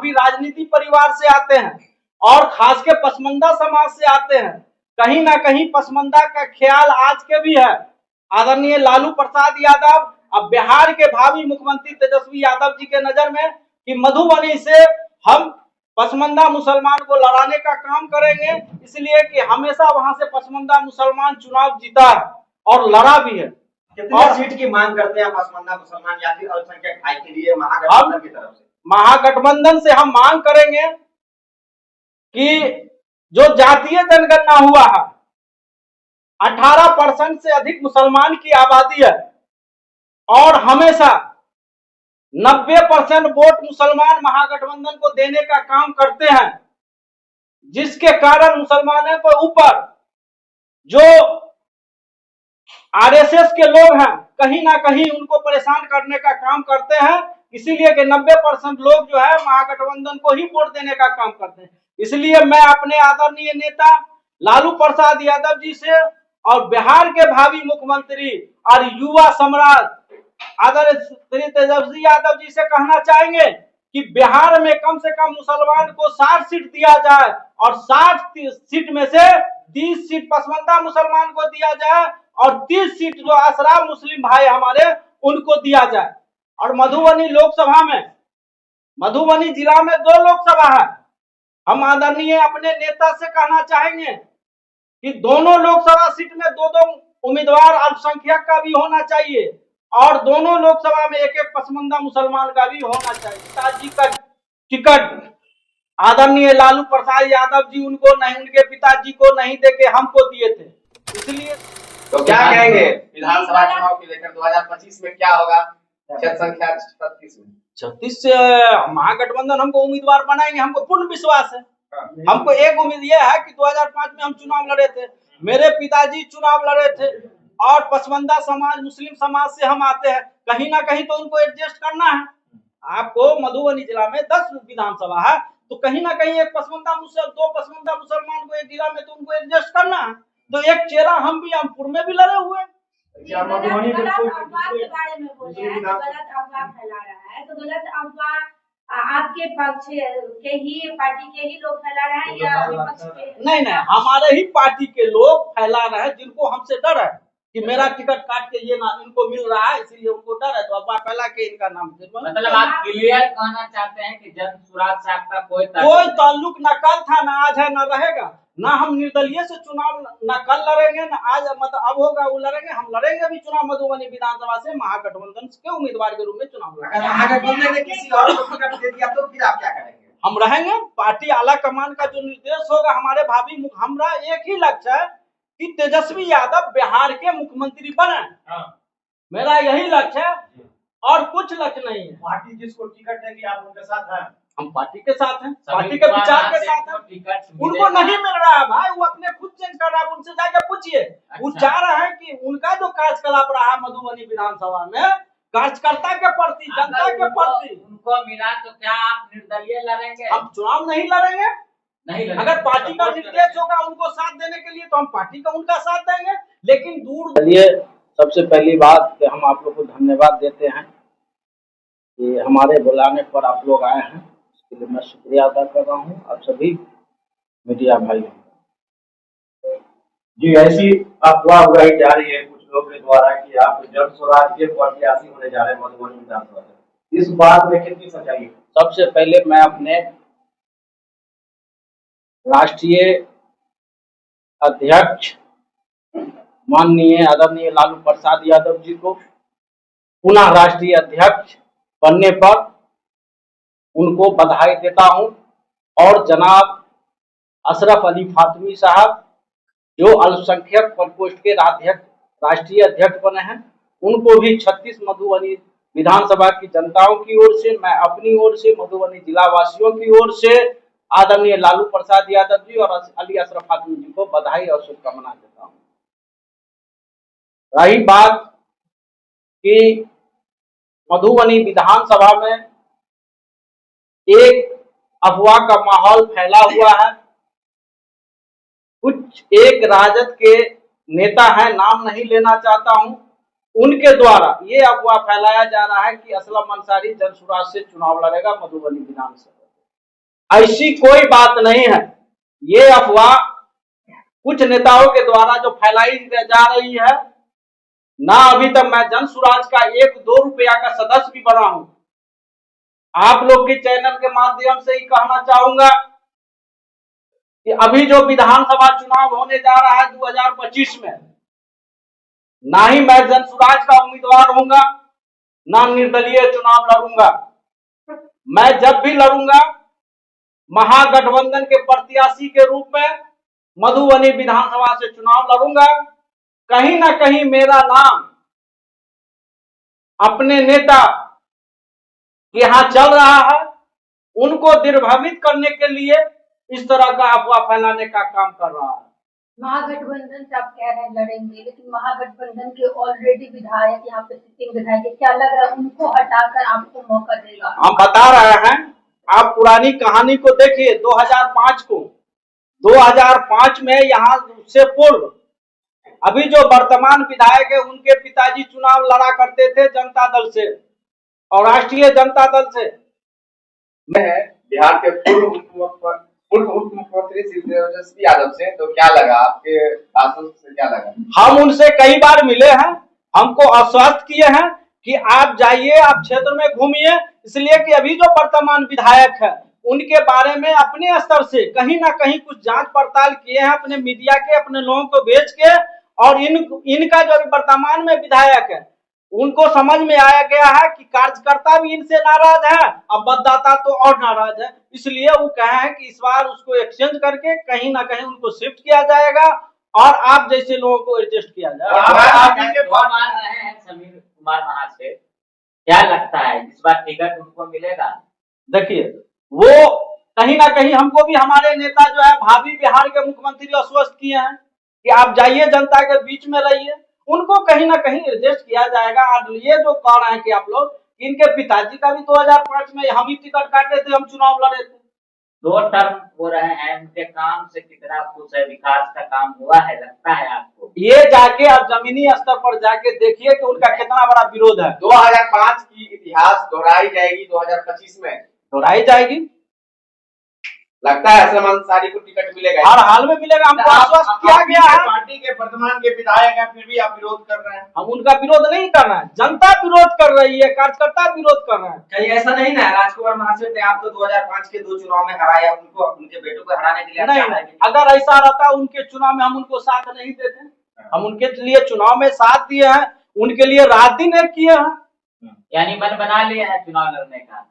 भी राजनीति परिवार से आते हैं और खास के पसमंदा समाज से आते हैं। कहीं ना कहीं पसमंदा का ख्याल आज के भी है। आदरणीय लालू प्रसाद यादव अब बिहार के भावी मुख्यमंत्री तेजस्वी यादव जी के नजर में कि मधुबनी से हम पसमंदा मुसलमान को लड़ाने का काम करेंगे, इसलिए कि हमेशा वहां से पसमंदा मुसलमान चुनाव जीता है और लड़ा भी है। कितनी सीट की मांग करते हैं पसमंदा मुसलमान या फिर अल्पसंख्यक भाई के लिए महागठबंधन की तरफ से? महागठबंधन से हम मांग करेंगे कि जो जातीय जनगणना हुआ है 18% से अधिक मुसलमान की आबादी है और हमेशा 90% वोट मुसलमान महागठबंधन को देने का काम करते हैं, जिसके कारण मुसलमानों के ऊपर जो आरएसएस के लोग हैं कहीं ना कहीं उनको परेशान करने का काम करते हैं। इसीलिए कि 90% लोग जो है महागठबंधन को ही वोट देने का काम करते हैं। इसलिए मैं अपने आदरणीय नेता लालू प्रसाद यादव जी से और बिहार के भावी मुख्यमंत्री और युवा सम्राट आदरणीय श्री तेजस्वी यादव जी से कहना चाहेंगे कि बिहार में कम से कम मुसलमान को 60 सीट दिया जाए और 60 सीट में से 30 सीट पसमंदा मुसलमान को दिया जाए और 30 सीट जो असराफ मुस्लिम भाई हमारे उनको दिया जाए। और मधुबनी लोकसभा में, मधुबनी जिला में 2 लोकसभा है। हम आदरणीय अपने नेता से कहना चाहेंगे कि दोनों लोकसभा सीट में 2-2 उम्मीदवार अल्पसंख्यक का भी होना चाहिए और दोनों लोकसभा में 1-1 पसमंदा मुसलमान का भी होना चाहिए। पिताजी का टिकट आदरणीय लालू प्रसाद यादव जी उनको नहीं, उनके पिताजी को नहीं देके हमको दिए थे। इसलिए तो क्या कहेंगे विधानसभा चुनाव को लेकर 2025 में क्या होगा? जनसंख्या 36 से महागठबंधन हमको उम्मीदवार बनाएंगे, हमको पूर्ण विश्वास है। हमको एक उम्मीद यह है कि 2005 में हम चुनाव लड़े थे, मेरे पिताजी चुनाव लड़े थे और पसमंदा समाज मुस्लिम समाज से हम आते हैं, कहीं ना कहीं तो उनको एडजस्ट करना है। आपको मधुबनी जिला में 10 विधानसभा है तो कहीं ना कहीं एक पसमंदा मुसलमान, 2 पसमंदा मुसलमान को एक जिला में तो उनको एडजस्ट करना है। तो एक चेहरा हम भी रामपुर में भी लड़े हुए हैं। मधुबनी के बारे में बोल रहे हैं, गलत अफवाह फैला रहा है, तो गलत अफवाह आपके पक्ष के ही पार्टी के ही लोग फैला रहे हैं या विपक्ष के? नहीं, हमारे ही पार्टी के लोग फैला रहे हैं, जिनको हमसे डर है कि मेरा टिकट काट के ये ना इनको मिल रहा है, इसीलिए उनको डर है तो अफवाह फैला के इनका नाम। मतलब आप क्लियर कहना चाहते हैं कि जन सुराग से आपका कोई ताल्लुक न कल था, न आज है, न रहेगा। ना हम निर्दलीय से चुनाव न कल लड़ेंगे, न आज मतलब अब होगा वो लड़ेंगे। हम लड़ेंगे भी चुनाव मधुबनी विधानसभा से महागठबंधन के उम्मीदवार के रूप में चुनाव लड़ेंगे। अगर महागठबंधन ने किसी और को टिकट दे दिया तो फिर आप क्या करेंगे? हम रहेंगे, पार्टी आला कमान का जो निर्देश होगा हमारे भावी, हमारा एक ही लक्ष्य है कि तेजस्वी यादव बिहार के मुख्यमंत्री बने। मेरा यही लक्ष्य है और कुछ लक्ष्य नहीं है। पार्टी जिसको टिकट देगी आप उनके साथ हैं? हम पार्टी के साथ हैं, पार्टी के विचार के साथ हैं। उनको नहीं मिल रहा है भाई, वो अपने खुद चेंज कर रहा है, उनसे जाके पूछिए। वो चाह रहे हैं कि उनका जो कार्यकलाप रहा है मधुबनी विधानसभा में कार्यकर्ता के प्रति, जनता के प्रति उनको मिला, तो क्या आप निर्दलीय लड़ेंगे? हम चुनाव नहीं लड़ेंगे। नहीं लड़ेंगे। अगर पार्टी का निर्देश होगा उनको साथ देने के लिए तो हम पार्टी का उनका साथ देंगे, लेकिन दूर। चलिए, सबसे पहली बात कि हम आप लोग को धन्यवाद देते हैं कि हमारे बुलाने पर आप लोग आए हैं, इसके लिए मैं शुक्रिया अदा कर रहा हूँ आप सभी मीडिया भाइयों। जी, ऐसी अफवाह उड़ाई जा रही है कुछ लोगों के द्वारा कि आप जन स्वराज के प्रत्याशी होने जा रहे हैं मधुबनी विधानसभा से, इस बात में कितनी सच्चाई है? सबसे पहले मैं अपने राष्ट्रीय अध्यक्ष माननीय आदरणीय लालू प्रसाद यादव जी को पुनः राष्ट्रीय अध्यक्ष बनने पर उनको बधाई देता हूं और जनाब अशरफ अली फातमी साहब जो अल्पसंख्यक प्रकोष्ठ के राष्ट्रीय अध्यक्ष बने हैं, उनको भी 36 मधुबनी विधानसभा की जनताओं की ओर से, मैं अपनी ओर से, मधुबनी जिला वासियों की ओर से आदरणीय लालू प्रसाद यादव जी और अली अशरफ फातमी जी को बधाई और शुभकामना देता हूं। रही बात कि मधुबनी विधानसभा में एक अफवाह का माहौल फैला हुआ है। कुछ एक राजद के नेता हैं, नाम नहीं लेना चाहता हूं, उनके द्वारा ये अफवाह फैलाया जा रहा है कि असलम अंसारी जनसुराज से चुनाव लड़ेगा मधुबनी विधानसभा। ऐसी कोई बात नहीं है। ये अफवाह कुछ नेताओं के द्वारा जो फैलाई जा रही है ना, अभी तक मैं जन सुराज का 1-2 रुपया का सदस्य भी बना हूं। आप लोग के चैनल के माध्यम से ही कहना चाहूंगा कि अभी जो विधानसभा चुनाव होने जा रहा है 2025 में, ना ही मैं जन सुराज का उम्मीदवार होऊंगा, ना निर्दलीय चुनाव लड़ूंगा। मैं जब भी लड़ूंगा महागठबंधन के प्रत्याशी के रूप में मधुबनी विधानसभा से चुनाव लड़ूंगा। कहीं ना कहीं मेरा नाम अपने नेता यहां चल रहा है, उनको दिग्भ्रमित करने के लिए इस तरह का अफवाह फैलाने का काम कर रहा है। महागठबंधन से आप कह रहे हैं लड़ेंगे, लेकिन महागठबंधन के ऑलरेडी विधायक यहाँ पे सिटिंग विधायक है, क्या लग रहा है उनको हटाकर आपको मौका देगा? हम बता रहे हैं, आप पुरानी कहानी को देखिए। 2005 में यहाँ से पूर्व अभी जो वर्तमान विधायक है उनके पिताजी चुनाव लड़ा करते थे जनता दल से और राष्ट्रीय जनता दल से। बिहार के पूर्व उप मुख्यमंत्री श्री तेजस्वी यादव से, तो क्या लगा आपके भाषण से, क्या लगा? हम उनसे कई बार मिले हैं, हमको आश्वस्त किए हैं कि आप जाइए, आप क्षेत्र में घूमिए, इसलिए कि अभी जो वर्तमान विधायक है उनके बारे में अपने स्तर से कहीं ना कहीं कुछ जांच पड़ताल किए हैं, अपने मीडिया के अपने लोगों को भेज के, और इनका जो वर्तमान में विधायक है उनको समझ में आया गया है कि कार्यकर्ता भी इनसे नाराज है, अब मतदाता तो और नाराज है, इसलिए वो कहे हैं कि इस बार उसको एक्सचेंज करके कहीं ना कहीं उनको शिफ्ट किया जाएगा और आप जैसे लोगों को एडजस्ट किया जाएगा। मान रहे हैं समीर कुमार महार से, क्या लगता है इस बार टिकट उनको मिलेगा? देखिए, वो कहीं ना कहीं हमको भी हमारे नेता जो है भावी बिहार के मुख्यमंत्री आश्वस्त किए हैं कि आप जाइए, जनता के बीच में रहिए, उनको कहीं ना कहीं एडजस्ट किया जाएगा। और ये जो कह रहे हैं कि आप लोग, इनके पिताजी का भी 2005 में हम ही टिकट काटे थे, हम चुनाव लड़े थे। 2 टर्म हो रहे हैं, उनके काम से कितना खुश है? विकास का काम हुआ है लगता है आपको? ये जाके आप जमीनी स्तर पर जाके देखिए कि उनका कितना बड़ा विरोध है। 2005 की इतिहास दोहराई जाएगी 2025 में? दोहराई जाएगी। लगता है असलम अंसारी को टिकट मिलेगा? हर हाल में मिलेगा, हमको आश्वस्त किया गया है। पार्टी के वर्तमान के विधायक हैं, फिर भी आप विरोध कर रहे हैं। हम उनका विरोध नहीं कर रहे हैं, जनता विरोध कर रही है, कार्यकर्ता विरोध कर रहे हैं। कहीं ऐसा नहीं ना, राजकुमार महाशय ने आपको 2005 के 2 चुनाव में हराया, उनको उनके बेटों को हराने के लिए नहीं, अगर ऐसा रहता उनके चुनाव में हम उनको साथ नहीं देते। हम उनके लिए चुनाव में साथ दिए हैं, उनके लिए रात दिन एक किए हैं। यानी मन बना लिया है चुनाव लड़ने का?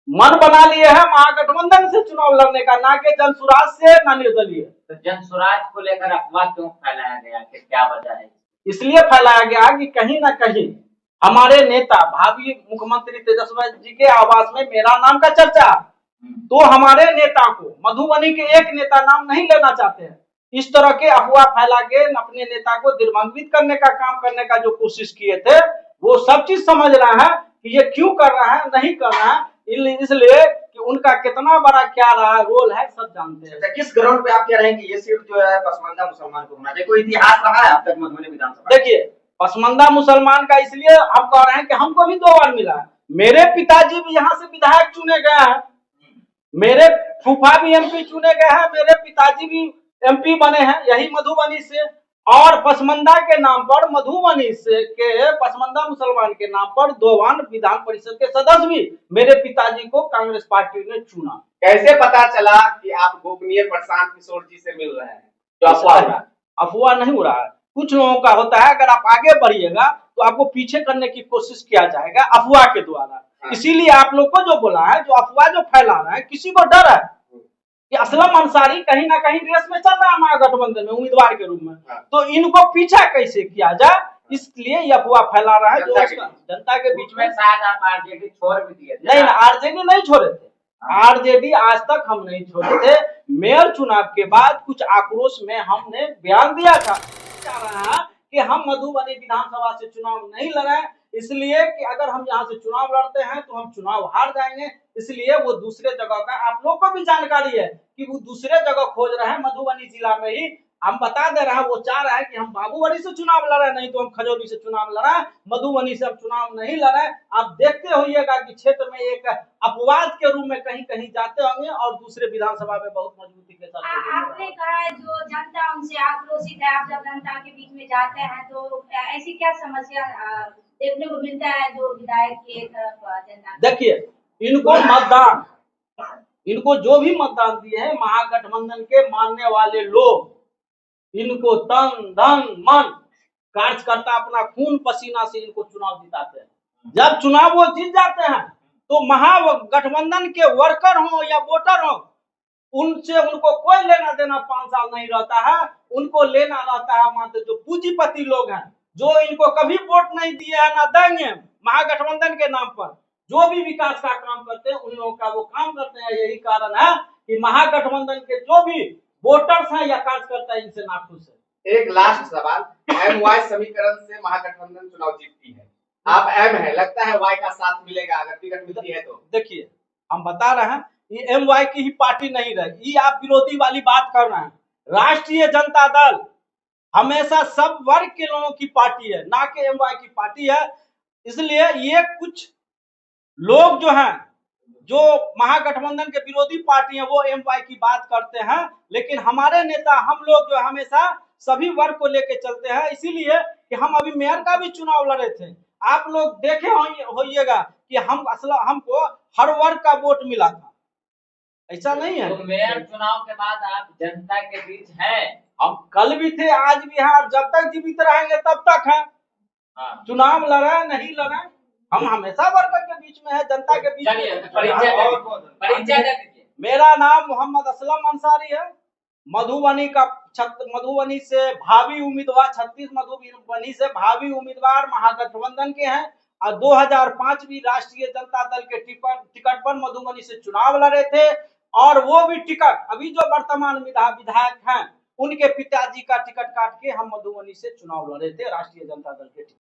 मन बना लिए है महागठबंधन से चुनाव लड़ने का, ना कि जनसुराज से, ना निर्दलीय। तो जनसुराज को लेकर अफवाह क्यों फैलाया गया, कि क्या वजह है? इसलिए फैलाया गया कि कहीं ना कहीं हमारे नेता भावी मुख्यमंत्री तेजस्वी जी के आवास में मेरा नाम का चर्चा, तो हमारे नेता को, मधुबनी के एक नेता नाम नहीं लेना चाहते हैं। इस तरह के अफवाह फैला के अपने नेता को दिग्भ्रमित करने का काम करने का जो कोशिश किए थे, वो सब चीज समझ रहा है कि ये क्यों कर रहा है, नहीं कर रहा है, इसलिए कि उनका कितना बड़ा क्या रहा रोल है सब जानते हैं। किस ग्राउंड पे आप कह रहे हैं कि ये सीट जो है पसमानदा मुसलमान को होना चाहिए? कोई इतिहास रहा है अब तक मधुबनी विधानसभा? देखिए, पसमानदा मुसलमान का इसलिए हम कह रहे हैं कि हमको भी 2 बार मिला है। मेरे पिताजी भी यहाँ से विधायक चुने गए हैं, मेरे फूफा भी MP चुने गए हैं, मेरे पिताजी भी MP बने हैं यही मधुबनी से, और पसमानदा के नाम पर मधुबनी से के पसमानदा मुसलमान के नाम पर 2 बार विधान परिषद के सदस्य भी मेरे पिताजी को कांग्रेस पार्टी ने चुना। कैसे पता चला कि आप गोपनीय प्रशांत किशोर जी से मिल रहे हैं? जो अफवाह नहीं हो रहा है, कुछ लोगों का होता है, अगर आप आगे बढ़िएगा तो आपको पीछे करने की कोशिश किया जाएगा अफवाह के द्वारा। इसीलिए आप लोग को जो बोला है, जो अफवाह जो फैला रहा है, किसी को डर है कि असलम अंसारी कहीं ना कहीं रेस में चल रहा है महागठबंधन में उम्मीदवार के रूप में, तो इनको पीछा कैसे किया जाए, इसलिए यह अफवाह फैला रहा है जो जनता के बीच में। शायद आप आरजेडी छोड़ भी दिए थे? नहीं, आरजेडी नहीं छोड़े थे, आरजेडी आज तक हम नहीं छोड़े थे। मेयर चुनाव के बाद कुछ आक्रोश में हमने बयान दिया था कि हम मधुबनी विधानसभा से चुनाव नहीं लड़े, इसलिए कि अगर हम यहाँ से चुनाव लड़ते हैं तो हम चुनाव हार जाएंगे, इसलिए वो दूसरे जगह का, आप लोग को भी जानकारी है कि वो दूसरे जगह खोज रहे हैं, मधुबनी जिला में ही हम बता दे रहे हैं, वो चाह रहा है कि हम बाबूबड़ी से चुनाव लड़े, नहीं तो हम खजौली से चुनाव लड़ा, मधुबनी से हम चुनाव नहीं लड़े। आप देखते होइएगा कि क्षेत्र में एक अपवाद के रूप में कहीं कहीं जाते होंगे और दूसरे विधानसभा में बहुत मजबूती के साथ आपने कहा है जो जनता उनसे आक्रोशित है, आप जब जनता के बीच में जाते हैं तो ऐसी क्या समस्या देखने को मिलता है जो विधायक की तरफ जनता? देखिए, इनको जो भी मतदान दिए हैं महागठबंधन के मानने वाले लोग, इनको तन धन मन कार्यकर्ता अपना खून पसीना से इनको चुनाव जिताते हैं। जब चुनाव वो जीत जाते हैं तो महागठबंधन के वर्कर हो या वोटर हो, उनसे उनको कोई लेना देना 5 साल नहीं रहता है। उनको लेना रहता है मात्र जो पूंजीपति लोग हैं, जो इनको कभी वोट नहीं दिए हैं ना देंगे, महागठबंधन के नाम पर जो भी विकास का काम करते हैं उन लोगों का वो काम करते हैं। यही कारण है कि महागठबंधन के जो भी वोटर्स हैं या कार्यकर्ता इनसे नाखुश है। एक लास्ट सवाल, एम वाई समीकरण से महागठबंधन चुनाव जीतती है, आप एम है, लगता है वाई का साथ मिलेगा अगर टिकट मिलती है तो? देखिए, हम बता रहे हैं ये एम वाई की ही पार्टी नहीं रही, ये आप विरोधी वाली बात कर रहे हैं। राष्ट्रीय जनता दल हमेशा सब वर्ग के लोगों की पार्टी है, ना कि एम वाई की पार्टी है। इसलिए ये कुछ लोग जो हैं, जो महागठबंधन के विरोधी पार्टी हैं, वो एम वाई की बात करते हैं, लेकिन हमारे नेता हम लोग जो हमेशा सभी वर्ग को लेके चलते हैं। इसीलिए कि हम अभी मेयर का भी चुनाव लड़े थे, आप लोग देखे होइएगा कि हमको हर वर्ग का वोट मिला था, ऐसा नहीं है। तो मेयर चुनाव के बाद आप जनता के बीच हैं? हम कल भी थे, आज भी हैं और जब तक जीवित रहेंगे तब तक हैं। हाँ। चुनाव लड़े नहीं लड़े, हम हमेशा वर्कर के बीच में है, जनता के बीच चलिए, में। परिचय दे दीजिए। मेरा नाम मोहम्मद असलम अंसारी है, मधुबनी से भावी उम्मीदवार, 36 मधुबनी से भावी उम्मीदवार महागठबंधन के हैं और 2005 राष्ट्रीय जनता दल के टिकट पर मधुबनी से चुनाव लड़े थे। और वो भी टिकट अभी जो वर्तमान विधायक हैं उनके पिताजी का टिकट काट के हम मधुबनी से चुनाव लड़े थे राष्ट्रीय जनता दल के टिकट।